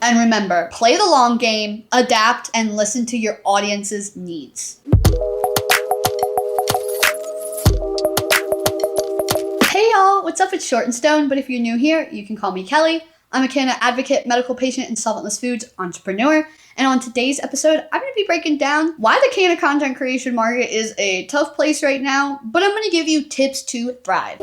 And remember, play the long game, adapt, and listen to your audience's needs. Hey y'all, what's up? It's Short and Stone, but if you're new here, you can call me Kelly. I'm a canna advocate, medical patient, and solventless foods entrepreneur. And on today's episode, I'm going to be breaking down why the canna content creation market is a tough place right now, but I'm going to give you tips to thrive.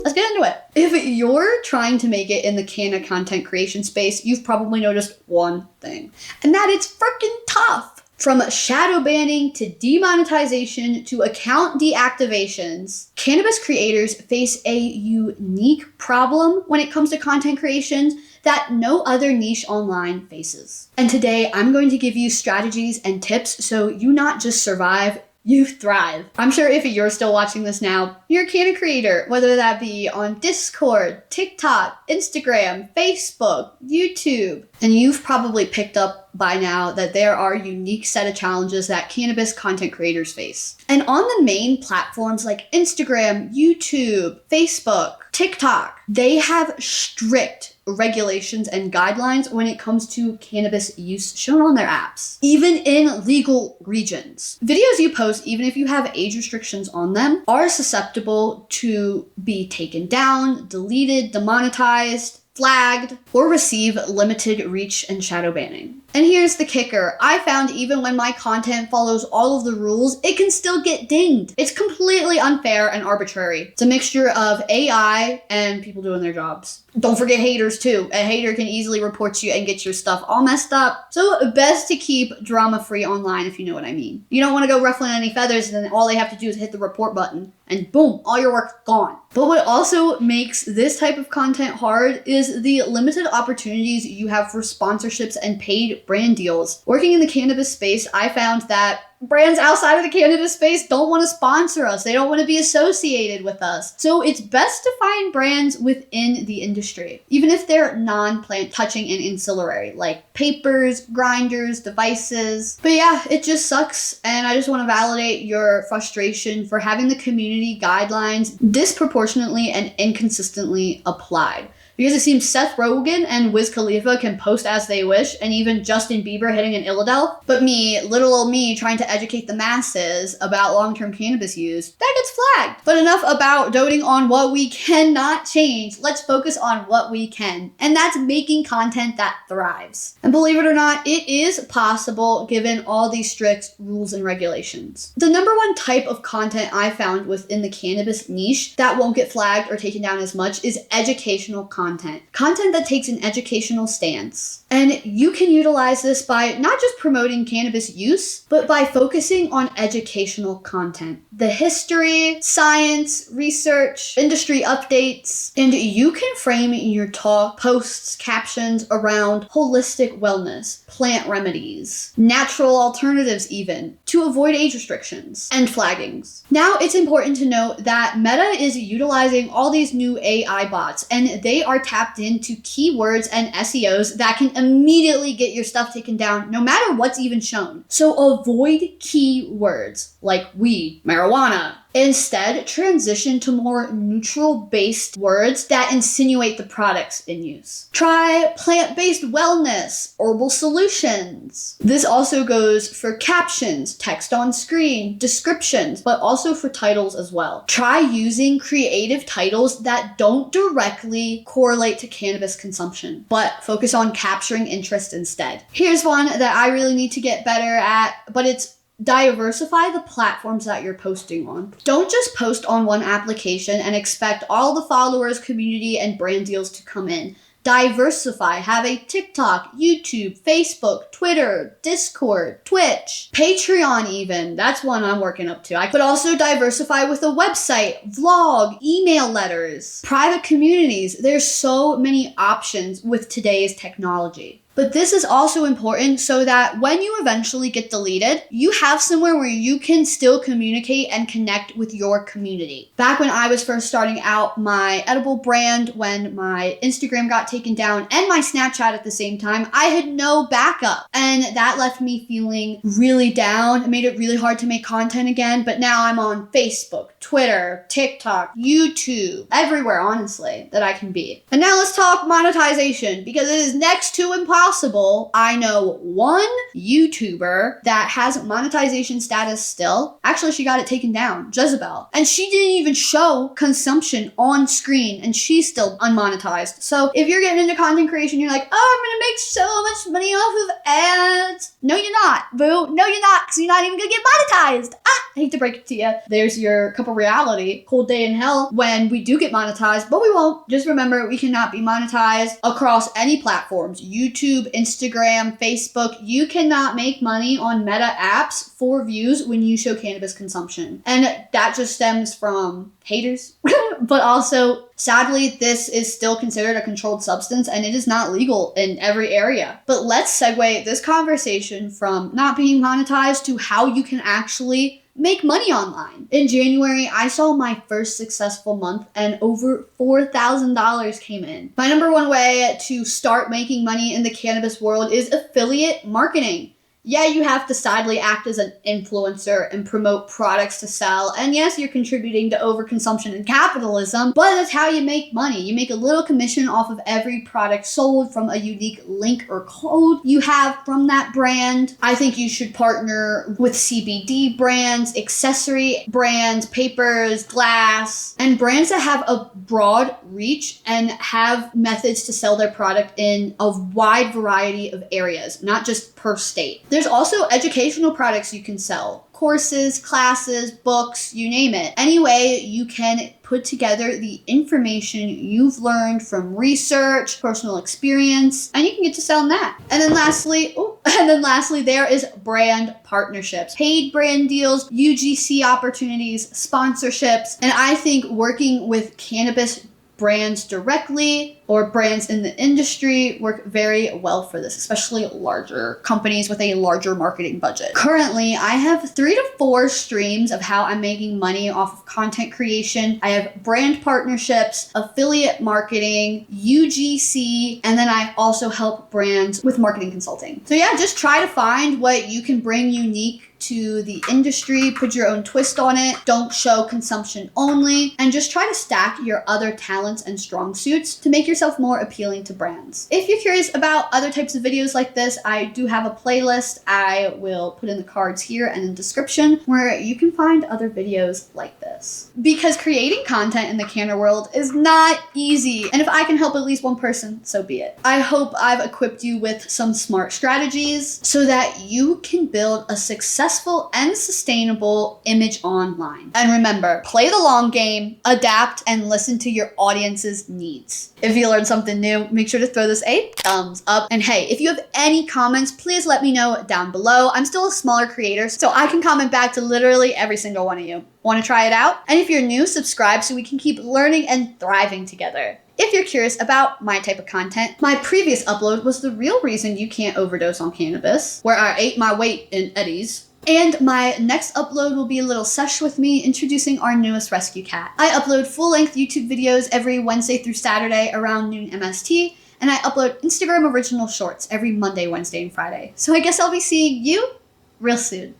Let's get into it. If you're trying to make it in the canna content creation space, you've probably noticed one thing, and that it's freaking tough. From shadow banning to demonetization to account deactivations, cannabis creators face a unique problem when it comes to content creation that no other niche online faces. And today I'm going to give you strategies and tips so you not just survive, you thrive. I'm sure if you're still watching this now, you're a canna creator, whether that be on Discord, TikTok, Instagram, Facebook, YouTube. And you've probably picked up by now that there are a unique set of challenges that cannabis content creators face. And on the main platforms like Instagram, YouTube, Facebook, TikTok, they have strict regulations and guidelines when it comes to cannabis use shown on their apps, even in legal regions. Videos you post, even if you have age restrictions on them, are susceptible to be taken down, deleted, demonetized, flagged, or receive limited reach and shadow banning. And here's the kicker. I found even when my content follows all of the rules, it can still get dinged. It's completely unfair and arbitrary. It's a mixture of AI and people doing their jobs. Don't forget haters too. A hater can easily report you and get your stuff all messed up. So best to keep drama free online, if you know what I mean. You don't want to go ruffling any feathers and then all they have to do is hit the report button and boom, all your work's gone. But what also makes this type of content hard is the limited opportunities you have for sponsorships and paid brand deals. Working in the cannabis space, I found that brands outside of the cannabis space don't want to sponsor us. They don't want to be associated with us. So it's best to find brands within the industry, even if they're non-plant touching and ancillary, like papers, grinders, devices. But yeah, it just sucks. And I just want to validate your frustration for having the community guidelines disproportionately and inconsistently applied. Because it seems Seth Rogen and Wiz Khalifa can post as they wish, and even Justin Bieber hitting an Illadelph. But me, little old me, trying to educate the masses about long-term cannabis use, that gets flagged. But enough about doting on what we cannot change. Let's focus on what we can. And that's making content that thrives. And believe it or not, it is possible given all these strict rules and regulations. The number one type of content I found within the cannabis niche that won't get flagged or taken down as much is educational content. Content that takes an educational stance. And you can utilize this by not just promoting cannabis use, but by focusing on educational content. The history, science, research, industry updates, and you can frame your talk, posts, captions around holistic wellness, plant remedies, natural alternatives even, to avoid age restrictions and flaggings. Now, it's important to note that Meta is utilizing all these new AI bots, and they are tapped into keywords and SEOs that can immediately get your stuff taken down no matter what's even shown. So avoid keywords like weed, marijuana. Instead, transition to more neutral-based words that insinuate the products in use. Try plant-based wellness, herbal solutions. This also goes for captions, text on screen, descriptions, but also for titles as well. Try using creative titles that don't directly correlate to cannabis consumption, but focus on capturing interest instead. Here's one that I really need to get better at, but it's diversify the platforms that you're posting on. Don't just post on one application and expect all the followers, community, and brand deals to come in. Diversify. Have a TikTok, YouTube, Facebook, Twitter, Discord, Twitch, Patreon even. That's one I'm working up to. I could also diversify with a website, vlog, email letters, private communities. There's so many options with today's technology. But this is also important so that when you eventually get deleted, you have somewhere where you can still communicate and connect with your community. Back when I was first starting out my edible brand, when my Instagram got taken down and my Snapchat at the same time, I had no backup. And that left me feeling really down. It made it really hard to make content again. But now I'm on Facebook, Twitter, TikTok, YouTube, everywhere, honestly, that I can be. And now let's talk monetization, because it is next to impossible. I know one YouTuber that has monetization status still. Actually, she got it taken down, Jezebel. And she didn't even show consumption on screen, and she's still unmonetized. So if you're getting into content creation, you're like, oh, I'm gonna make so much money off of ads. No, you're not, boo. No, you're not, because you're not even gonna get monetized. I hate to break it to you. There's your cup of reality. Cold day in hell when we do get monetized, but we won't. Just remember, we cannot be monetized across any platforms. YouTube, Instagram, Facebook. You cannot make money on meta apps for views when you show cannabis consumption. And that just stems from haters. But also, sadly, this is still considered a controlled substance and it is not legal in every area. But let's segue this conversation from not being monetized to how you can actually make money online. In January, I saw my first successful month and over $4,000 came in. My number one way to start making money in the cannabis world is affiliate marketing. Yeah, you have to sadly act as an influencer and promote products to sell. And yes, you're contributing to overconsumption and capitalism, but that's how you make money. You make a little commission off of every product sold from a unique link or code you have from that brand. I think you should partner with CBD brands, accessory brands, papers, glass, and brands that have a broad reach and have methods to sell their product in a wide variety of areas, not just per state. There's also educational products you can sell. Courses, classes, books, you name it. Any way you can put together the information you've learned from research, personal experience, and you can get to selling that. And then lastly, there is brand partnerships, paid brand deals, UGC opportunities, sponsorships, and I think working with cannabis brands directly or brands in the industry work very well for this, especially larger companies with a larger marketing budget. Currently, I have 3 to 4 streams of how I'm making money off of content creation. I have brand partnerships, affiliate marketing, UGC, and then I also help brands with marketing consulting. So yeah, just try to find what you can bring unique to the industry, put your own twist on it, don't show consumption only, and just try to stack your other talents and strong suits to make yourself more appealing to brands. If you're curious about other types of videos like this, I do have a playlist I will put in the cards here and in the description where you can find other videos like this. Because creating content in the canna world is not easy, and if I can help at least one person, so be it. I hope I've equipped you with some smart strategies so that you can build a successful and sustainable image online. And remember, play the long game, adapt, and listen to your audience's needs. If you learned something new, make sure to throw this a thumbs up. And hey, if you have any comments, please let me know down below. I'm still a smaller creator, so I can comment back to literally every single one of you. Want to try it out? And if you're new, subscribe so we can keep learning and thriving together. If you're curious about my type of content, my previous upload was the real reason you can't overdose on cannabis, where I ate my weight in Eddies. And my next upload will be a little sesh with me introducing our newest rescue cat. I upload full-length YouTube videos every Wednesday through Saturday around noon MST, and I upload Instagram original shorts every Monday, Wednesday, and Friday. So I guess I'll be seeing you real soon.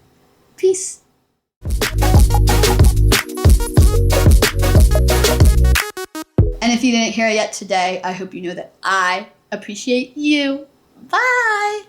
Peace. And if you didn't hear it yet today, I hope you know that I appreciate you. Bye!